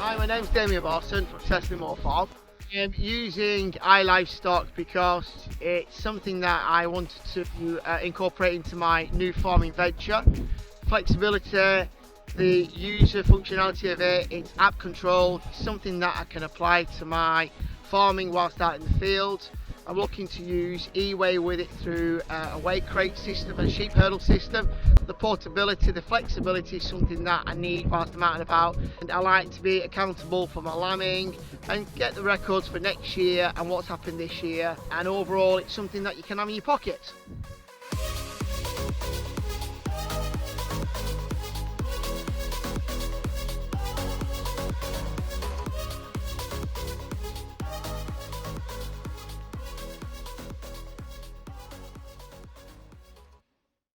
Hi, my name's Damien Barson from Tesla Morpharm. I'm using iLivestock because it's something that I wanted to incorporate into my new farming venture. Flexibility, the user functionality of it, it's app controlled, something that I can apply to my farming whilst out in the field. I'm looking to use eWeigh with it through a weigh crate system and a sheep hurdle system. The portability, the flexibility is something that I need whilst I'm out and about, and I like to be accountable for my lambing and get the records for next year and what's happened this year, and overall it's something that you can have in your pocket.